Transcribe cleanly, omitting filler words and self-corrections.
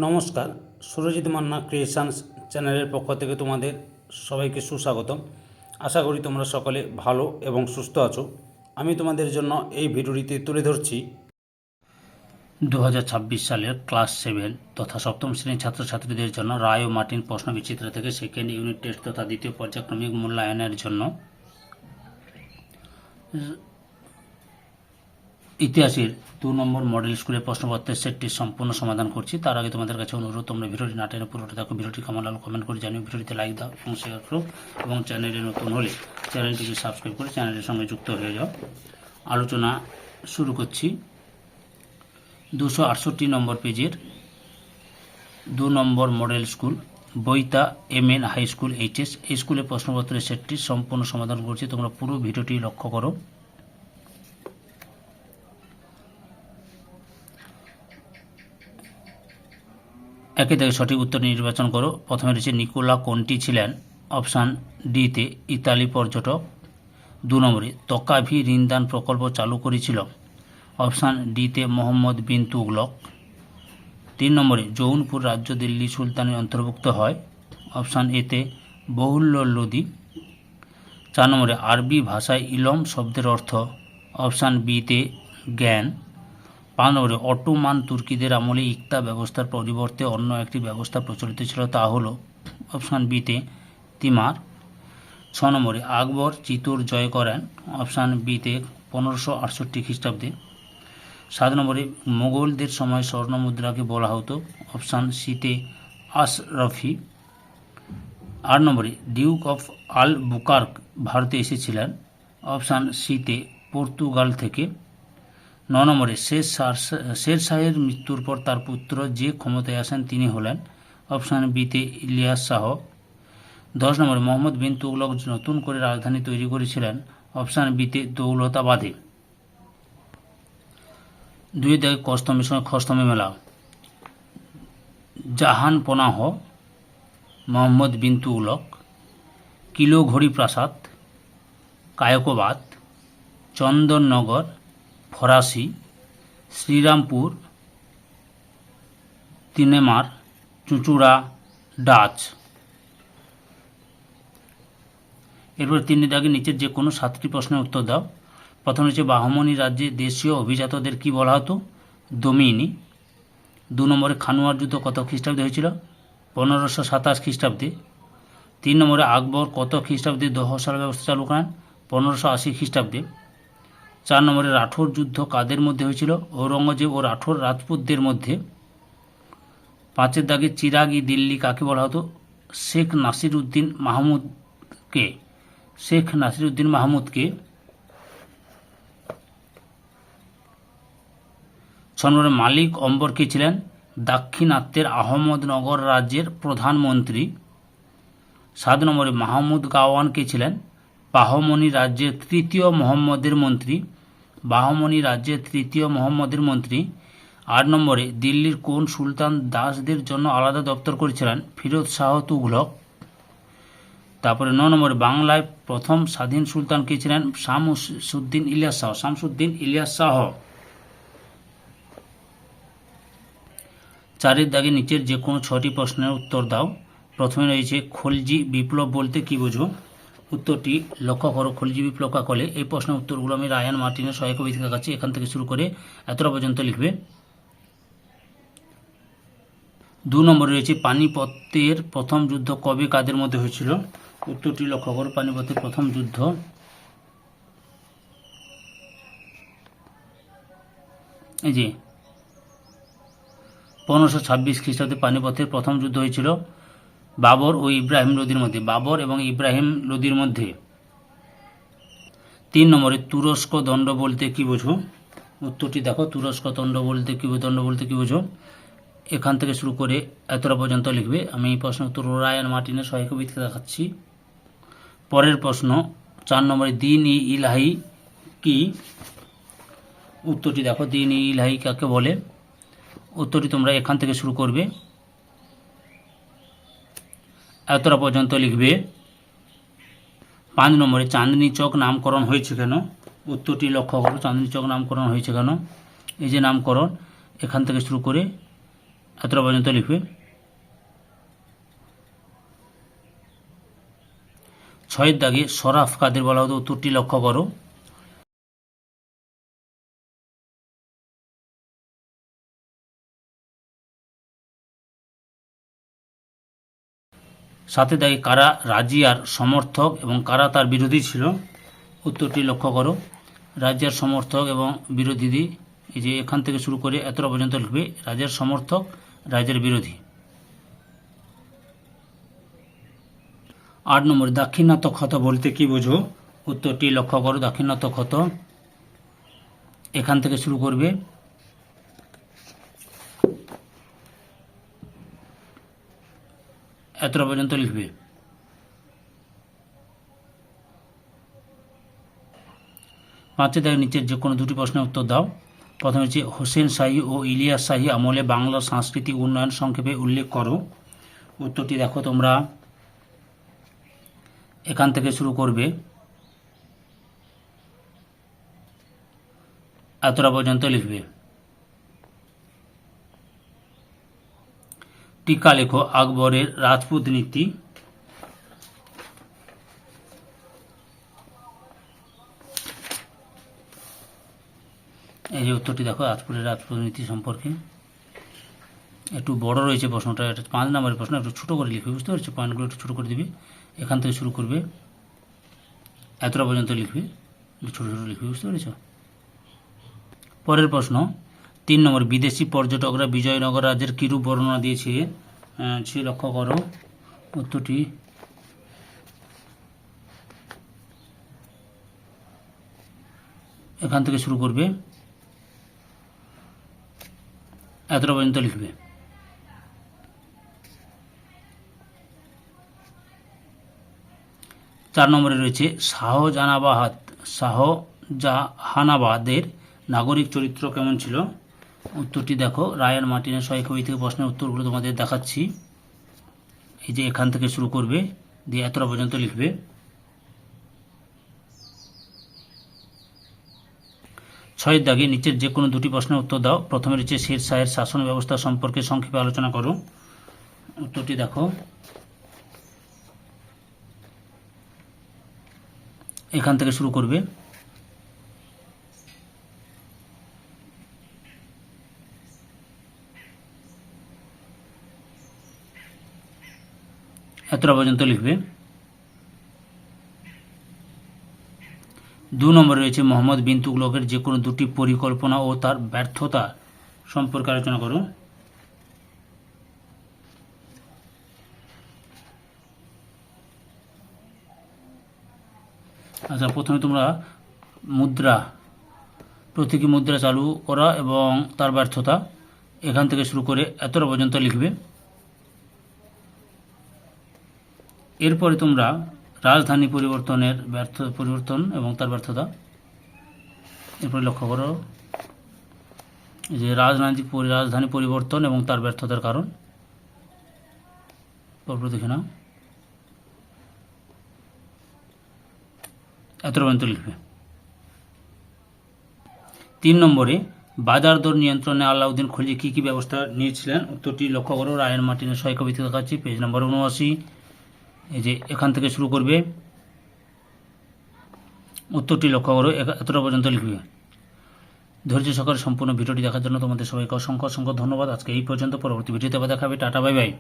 নমস্কার, সুরজিৎ মান্না ক্রিয়েশনস চ্যানেলের পক্ষ থেকে তোমাদের সবাইকে সুস্বাগতম। আশা করি তোমরা সকলে ভালো এবং সুস্থ আছো। আমি তোমাদের জন্য এই ভিডিওটিতে তুলে ধরছি 2026 সালের ক্লাস 7 তথা সপ্তম শ্রেণীর ছাত্রছাত্রীদের জন্য রায় ও মার্টিন প্রশ্ন বিচিত্র থেকে সেকেন্ড ইউনিট টেস্ট তথা দ্বিতীয় পর্যায়ক্রমিক মূল্যায়নের জন্য ইতিহাসের 2 নম্বর মডেল স্কুলের প্রশ্নপত্রের সেটটি সম্পূর্ণ সমাধান করছি। তার আগে তোমাদের কাছে অনুরোধ, তোমরা ভিডিওটি না টেনে পুরোটা দেখো। ভিডিওটি কেমন লাগলো কমেন্ট করে জানিও, ভিডিওটিতে লাইক দাও এবং শেয়ার করো, এবং চ্যানেলে নতুন হলে চ্যানেলটিকে সাবস্ক্রাইব করে চ্যানেলের সঙ্গে যুক্ত হয়ে যাও। আলোচনা শুরু করছি। 268 নম্বর পেজের 2 নম্বর মডেল স্কুল বইতা MN হাই স্কুল HS এই স্কুলের প্রশ্নপত্রের সেটটি সম্পূর্ণ সমাধান করছি। তোমরা পুরো ভিডিওটি লক্ষ্য করো। একে থেকে সঠিক উত্তর নির্বাচন করো। প্রথমে রয়েছে নিকোলা কোন্টি ছিলেন অপশান ডিতে ইতালি পর্যটক। 2 নম্বরে তকাভি ঋণদান প্রকল্প চালু করেছিল অপশান ডিতে মোহাম্মদ বিন তুগলক। 3 নম্বরে জৌনপুর রাজ্য দিল্লি সুলতানের অন্তর্ভুক্ত হয় অপশান এতে বহুল্য লোদি। 4 নম্বরে আরবি ভাষায় ইলম শব্দের অর্থ অপশান বিতে জ্ঞান। 5 নম্বরে অটোমান তুর্কিদের আমলে ইকতা ব্যবস্থার পরিবর্তে অন্য একটি ব্যবস্থা প্রচলিত ছিল, তা হল অপশান বিতে তিমার। 6 নম্বরে আকবর চিতোর জয় করেন অপশান বিতে 1568 খ্রিস্টাব্দে। 7 নম্বরে মোগলদের সময় স্বর্ণমুদ্রাকে বলা হতো অপশান সিতে আশরফি। 8 নম্বরে ডিউক অফ আল বুকার্ক ভারতে এসেছিলেন অপশান সিতে পর্তুগাল থেকে। 9 নম্বরে শের শাহের মৃত্যুর পর তার পুত্র যে ক্ষমতায় আসেন তিনি হলেন অপশান বিতে ইলিয়াস শাহ। 10 নম্বরে মোহাম্মদ বিন তুগলক নতুন করে রাজধানী তৈরি করেছিলেন অপশান বিতে দৌলতাবাদে। 2 থেকে কস্তমের সঙ্গে খস্তমে মেলাও। জাহান পনাহ মোহাম্মদ বিন তুগলক, কিলোঘড়ি প্রাসাদ, কায়কোবাদ, চন্দননগর, ফরাসি, শ্রীরামপুর, তিনেমার, চুঁচুড়া, ডাচ। এরপর 3 দাগে নিচের যে কোনো 7টি প্রশ্নের উত্তর দাও। প্রথম হচ্ছে বাহমনি রাজ্যে দেশীয় অভিজাতদের কি বলা হতো? দমিনী। 2 নম্বরে খানুয়ার যুদ্ধ কত খ্রিস্টাব্দে হয়েছিল? 1527 খ্রিস্টাব্দে। 3 নম্বরে আকবর কত খ্রিস্টাব্দে দহশালা ব্যবস্থা চালু করেন? 1580 খ্রিস্টাব্দে। 4 নম্বরে রাঠোর যুদ্ধ কাদের মধ্যে হয়েছিল? ঔরঙ্গজেব ও রাঠোর রাজপুতদের মধ্যে। 5 দাগে চিরাগি দিল্লি কাকে বলা হতো? শেখ নাসির উদ্দিন মাহমুদকে। 6 নম্বরে মালিক অম্বর কে ছিলেন? দাক্ষিণাত্যের আহমদনগর রাজ্যের প্রধানমন্ত্রী। 7 নম্বরে মাহমুদ গাওয়ান কে ছিলেন? বাহমনি রাজ্যের তৃতীয় মোহাম্মদের মন্ত্রী। 8 নম্বরে দিল্লির কোন সুলতান দাসদের জন্য আলাদা দপ্তর করেছিলেন? ফিরোজ শাহ তুঘলক। তারপরে 9 নম্বরে বাংলায় প্রথম স্বাধীন সুলতান কে ছিলেন? শামসুদ্দিন ইলিয়াস শাহ। 4 দাগে নিচের যে কোনো 6টি প্রশ্নের উত্তর দাও। প্রথমে রয়েছে খলজি বিপ্লব বলতে কি বোঝো? উত্তরটি লক্ষ্য করো। খলজি বিপ্লব কাকে বলে? এই প্রশ্নের উত্তরগুলো আমি রায়ান মার্টিনের সহায়ক বই থেকে দেখাচ্ছি। এখান থেকে শুরু করে এতটা পর্যন্ত লিখবে। 2 নম্বরে রয়েছে পানিপথের প্রথম যুদ্ধ কবে কাদের মধ্যে হয়েছিল? উত্তরটি লক্ষ্য করো। পানিপথের প্রথম যুদ্ধ এই যে 1526 খ্রিস্টাব্দে পানিপথের প্রথম যুদ্ধ হয়েছিল বাবর এবং ইব্রাহিম লোদির মধ্যে। 3 নম্বরে তুরস্ক দণ্ড বলতে কি বোঝো? উত্তরটি দেখো। তুরস্ক দণ্ড বলতে কি বোঝো? এখান থেকে শুরু করে এতটা পর্যন্ত লিখবে। আমি এই প্রশ্ন উত্তর রায়ান মার্টিনের সহায়ক বই থেকে দেখাচ্ছি। পরের প্রশ্ন 4 নম্বরে দ্বীন-ই ইলাহি কি? উত্তরটি দেখো। দ্বীন-ই ইলাহি কাকে বলে? উত্তরটি তোমরা এখান থেকে শুরু করবে, এতটা পর্যন্ত লিখবে। 5 নম্বরে চাঁদনি চক নামকরণ হয়েছে কেন? উত্তরটি লক্ষ্য করো। চাঁদনি চক নামকরণ হয়েছে কেন? এই যে নামকরণ, এখান থেকে শুরু করে এতটা পর্যন্ত লিখবে। 6 দাগে শরাফ কাদের বলা হতো, উত্তরটি লক্ষ্য করো। সাথে দাগে কারা রাজিয়ার সমর্থক এবং কারা তার বিরোধী ছিল, উত্তরটি লক্ষ্য করো। রাজিয়ার সমর্থক এবং বিরোধী, এই যে এখান থেকে শুরু করে এতটা পর্যন্ত লিখবে। রাজিয়ার সমর্থক, রাজিয়ার বিরোধী। 8 নম্বর দাক্ষিণাত্য ক্ষত বলতে কি বোঝো, উত্তরটি লক্ষ্য করো। দাক্ষিণাত্য ক্ষত এখান থেকে শুরু করবে, এতটা পর্যন্ত লিখবে। 5 দাগের নিচের যে কোনো দুটি প্রশ্নের উত্তর দাও। প্রথমে হচ্ছে হোসেন শাহী ও ইলিয়াস শাহী আমলে বাংলার সাংস্কৃতিক উন্নয়ন সংক্ষেপে উল্লেখ করো, উত্তরটি দেখো তোমরা এখান থেকে শুরু করবে, এতটা পর্যন্ত লিখবে। টিকা লেখো আকবরের রাজপুত নীতি। এই যে উত্তরটি দেখো আকবরের রাজপুত নীতি সম্পর্কে। একটু বড় রয়েছে প্রশ্নটা, এটা 5 নম্বরের প্রশ্ন, একটু ছোটো করে লিখবে, বুঝতে পারছো? পয়েন্টগুলো একটু ছোটো করে দিবে। এখান থেকে শুরু করবে, এতটা পর্যন্ত লিখবে, ছোটো ছোটো লিখবে, বুঝতে পেরেছ? পরের প্রশ্ন 3 নম্বর বিদেশি পর্যটকরা বিজয়নগর রাজ্যের কিরূপ বর্ণনা দিয়েছে, সে লক্ষ্য করো, উত্তরটি এখান থেকে শুরু করবে, এতটা পর্যন্ত লিখবে। 4 নম্বরে রয়েছে শাহজাহানাবাদের নাগরিক চরিত্র কেমন ছিল, উত্তরটি দেখো। রায়ান মার্টিনের সহায়ক বই থেকে প্রশ্নের উত্তরগুলো তোমাদের দেখাচ্ছি। এই যে এখান থেকে শুরু করবে, দিয়ে এতটা পর্যন্ত লিখবে। 6 দাগে নিচের যে কোনো দুটি প্রশ্নের উত্তর দাও। প্রথমে রয়েছে শের শাহের শাসন ব্যবস্থা সম্পর্কে সংক্ষেপে আলোচনা করো, উত্তরটি দেখো এখান থেকে শুরু করবে, এতটা পর্যন্ত লিখবে। 2 নম্বরে রয়েছে মোহাম্মদ বিন তুগলকের যে কোনো দুটি পরিকল্পনা ও তার ব্যর্থতা সম্পর্কে আলোচনা করো। আচ্ছা, প্রথমে তোমরা প্রতীকী মুদ্রা চালু করা এবং তার ব্যর্থতা, এখান থেকে শুরু করে এতটা পর্যন্ত লিখবে। এরপরে তোমরা রাজধানী পরিবর্তন এবং তার ব্যর্থতা, এরপরে লক্ষ্য করো যে রাজধানী পরিবর্তন এবং তার ব্যর্থতার কারণ, পরপর দেখে নাও, এতটা পর্যন্ত লিখবে। 3 নম্বরে বাজার দর নিয়ন্ত্রণে আলাউদ্দিন খলজি কী কী ব্যবস্থা নিয়েছিলেন, উত্তরটি লক্ষ্য করো। রায়ান মার্টিনের সহায়ক বই থেকে দেখাচ্ছি, পেজ নম্বর 79। এই যে এখান থেকে শুরু করবে, উত্তরটি লক্ষ্য করো, এতটা পর্যন্ত লিখবে। ধৈর্য সহকারে সম্পূর্ণ ভিডিওটি দেখার জন্য তোমাদের সবাইকে অসংখ্য ধন্যবাদ। আজকে এই পর্যন্ত, পরবর্তী ভিডিওতে আবার দেখাবে। Tata, bye bye.